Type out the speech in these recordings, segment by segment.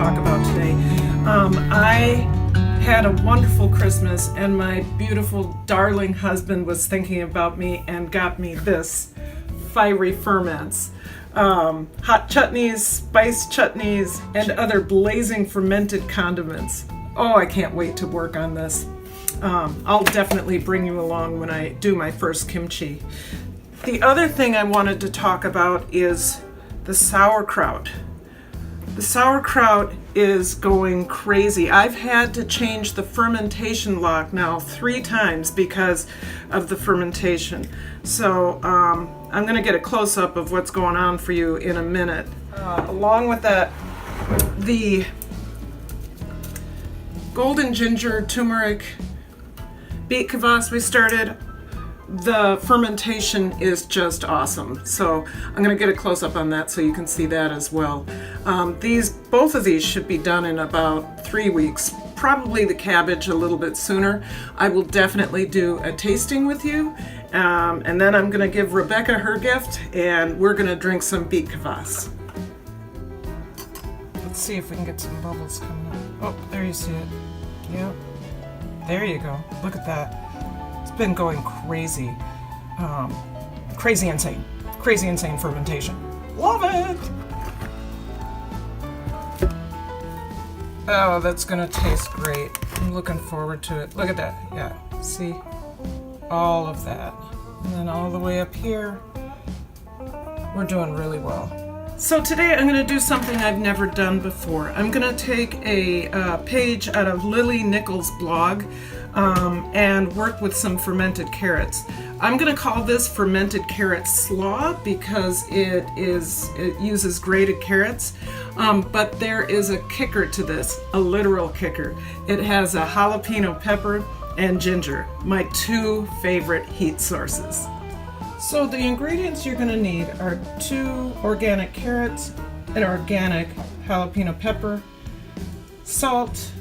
talk about today. I had a wonderful Christmas, and my beautiful, darling husband was thinking about me and got me this fiery ferments. Hot chutneys, spice chutneys, and other blazing fermented condiments. Oh, I can't wait to work on this. I'll definitely bring you along when I do my first kimchi. The other thing I wanted to talk about is the sauerkraut. The sauerkraut is going crazy. I've had to change the fermentation lock now 3 times because of the fermentation. So I'm going to get a close-up of what's going on for you in a minute. Along with that, the golden ginger, turmeric, beet kvass we started, the fermentation is just awesome. So I'm going to get a close-up on that so you can see that as well. Both of these should be done in about 3 weeks. Probably the cabbage a little bit sooner. I will definitely do a tasting with you. And then I'm going to give Rebecca her gift, and we're going to drink some beet kvass. Let's see if we can get some bubbles coming up. Oh, there you see it. Yep. There you go. Look at that. It's been going crazy. Crazy insane. Crazy insane fermentation. Love it! Oh, that's gonna taste great. I'm looking forward to it. Look at that. Yeah, see? All of that. And then all the way up here. We're doing really well. So today I'm going to do something I've never done before. I'm going to take a page out of Nichols' blog and work with some fermented carrots. I'm going to call this Fermented Carrot Slaw because it uses grated carrots, but there is a kicker to this, a literal kicker. It has a jalapeno pepper and ginger, my 2 favorite heat sources. So the ingredients you're going to need are 2 organic carrots, an organic jalapeno pepper, salt,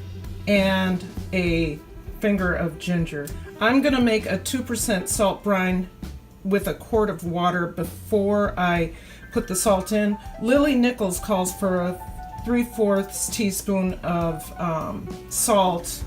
and a finger of ginger. I'm going to make a 2% salt brine with a quart of water before I put the salt in. Nichols calls for a 3/4 teaspoon of salt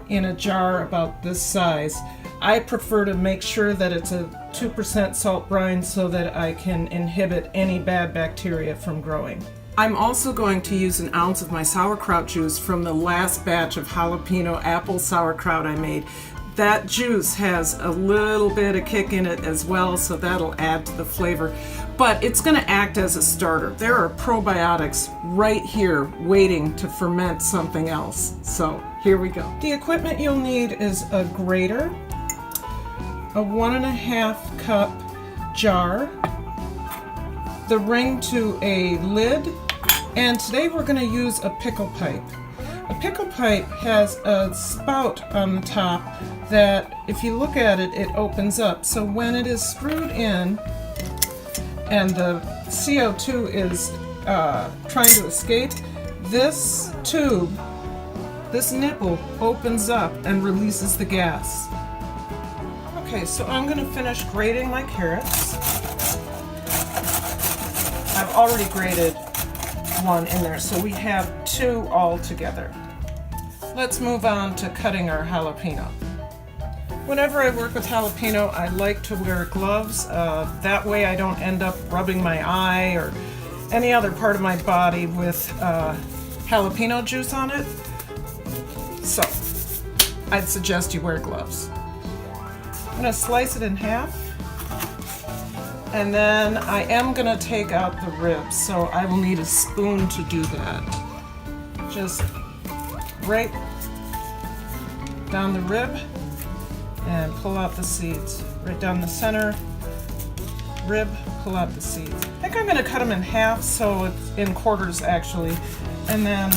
in a jar about this size. I prefer to make sure that it's a 2% salt brine so that I can inhibit any bad bacteria from growing. I'm also going to use an ounce of my sauerkraut juice from the last batch of jalapeno apple sauerkraut I made. That juice has a little bit of kick in it as well, so that'll add to the flavor. But it's going to act as a starter. There are probiotics right here waiting to ferment something else. So here we go. The equipment you'll need is a grater, a 1.5 cup jar, the ring to a lid, and today we're going to use a pickle pipe. A pickle pipe has a spout on the top that, if you look at it, it opens up. So when it is screwed in and the CO2 is trying to escape, this tube, this nipple, opens up and releases the gas. Okay, so I'm going to finish grating my carrots. I've already grated 1 in there, so we have 2 all together. Let's move on to cutting our jalapeno. Whenever I work with jalapeno, I like to wear gloves. That way I don't end up rubbing my eye or any other part of my body with jalapeno juice on it. So I'd suggest you wear gloves. I'm going to slice it in half, and then I am going to take out the ribs, so I will need a spoon to do that. Just right down the rib and pull out the seeds. Right down the center, rib, pull out the seeds. I think I'm going to cut them in half, so it's in quarters actually, and then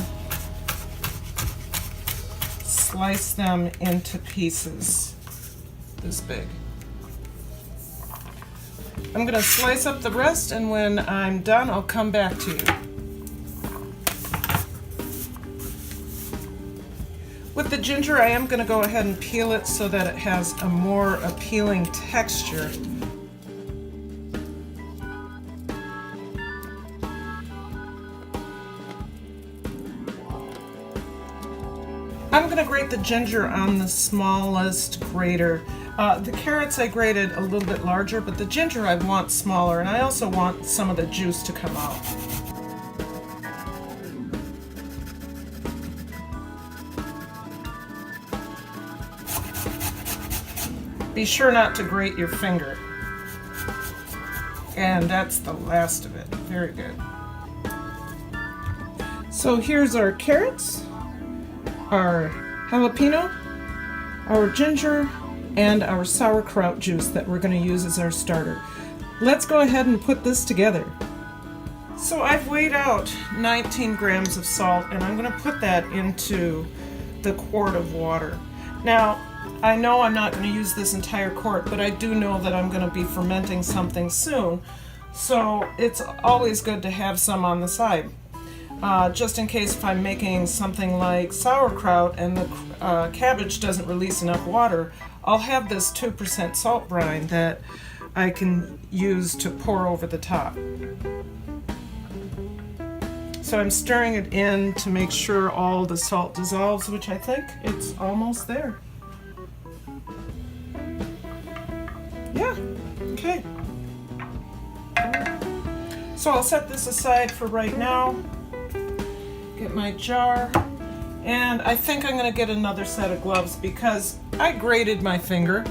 slice them into pieces this big. I'm going to slice up the rest, and when I'm done, I'll come back to you. With the ginger, I am going to go ahead and peel it so that it has a more appealing texture. I'm gonna grate the ginger on the smallest grater. The carrots I grated a little bit larger, but the ginger I want smaller, and I also want some of the juice to come out. Be sure not to grate your finger. And that's the last of it. Very good. So here's our carrots, our jalapeno, our ginger, and our sauerkraut juice that we're going to use as our starter. Let's go ahead and put this together. So I've weighed out 19 grams of salt, and I'm going to put that into the quart of water. Now, I know I'm not going to use this entire quart, but I do know that I'm going to be fermenting something soon, so it's always good to have some on the side. Just in case if I'm making something like sauerkraut and the cabbage doesn't release enough water, I'll have this 2% salt brine that I can use to pour over the top. So I'm stirring it in to make sure all the salt dissolves, which I think it's almost there. Yeah, okay. So I'll set this aside for right now. Get my jar, and I think I'm going to get another set of gloves because I grated my finger.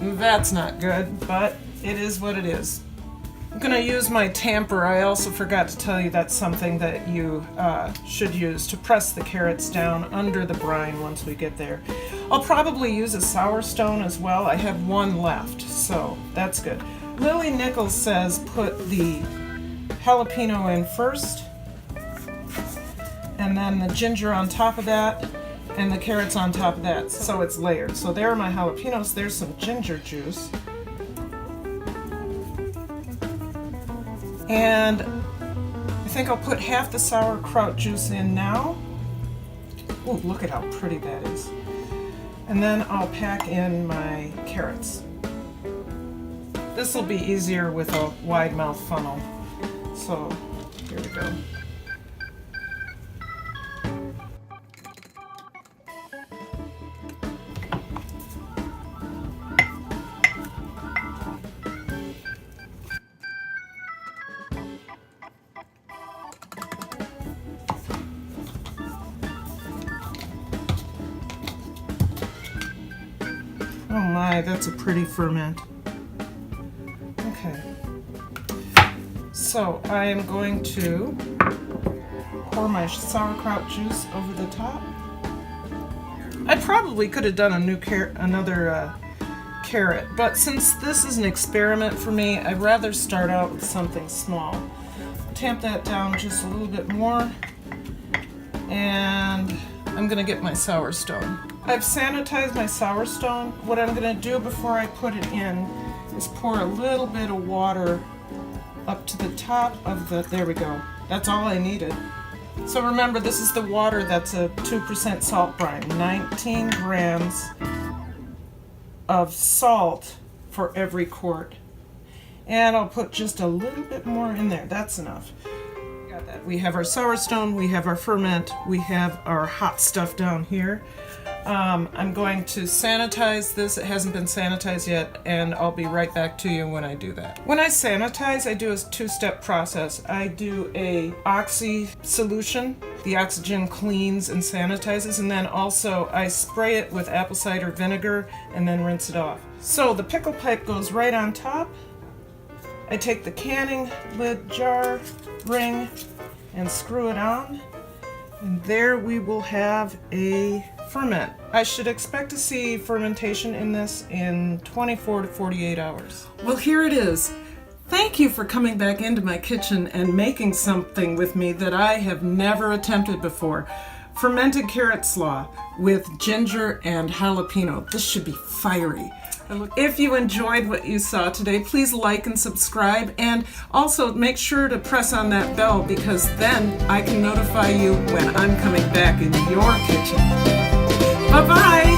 That's not good, but it is what it is. I'm going to use my tamper. I also forgot to tell you that's something that you should use to press the carrots down under the brine once we get there. I'll probably use a sour stone as well. I have one left, so that's good. Lily Nichols says put the jalapeno in first, and then the ginger on top of that, and the carrots on top of that, so it's layered. So there are my jalapenos. There's some ginger juice. And I think I'll put half the sauerkraut juice in now. Oh, look at how pretty that is. And then I'll pack in my carrots. This will be easier with a wide mouth funnel. So here we go. Oh my, that's a pretty ferment. Okay. So I am going to pour my sauerkraut juice over the top. I probably could have done another carrot, but since this is an experiment for me, I'd rather start out with something small. Tamp that down just a little bit more, and I'm going to get my sour stone. I've sanitized my sour stone. What I'm going to do before I put it in is pour a little bit of water up to the top of the, there we go. That's all I needed. So remember, this is the water that's a 2% salt brine. 19 grams of salt for every quart. And I'll put just a little bit more in there. That's enough. Got that. We have our sour stone, we have our ferment, we have our hot stuff down here. I'm going to sanitize this. It hasn't been sanitized yet, and I'll be right back to you when I do that. When I sanitize, I do a two-step process. I do a oxy solution. The oxygen cleans and sanitizes, and then also I spray it with apple cider vinegar and then rinse it off. So the pickle pipe goes right on top. I take the canning lid jar ring and screw it on, and there we will have a ferment. I should expect to see fermentation in this in 24 to 48 hours. Well, here it is. Thank you for coming back into my kitchen and making something with me that I have never attempted before. Fermented carrot slaw with ginger and jalapeno. This should be fiery. If you enjoyed what you saw today, please like and subscribe, and also make sure to press on that bell, because then I can notify you when I'm coming back in your kitchen. Bye-bye!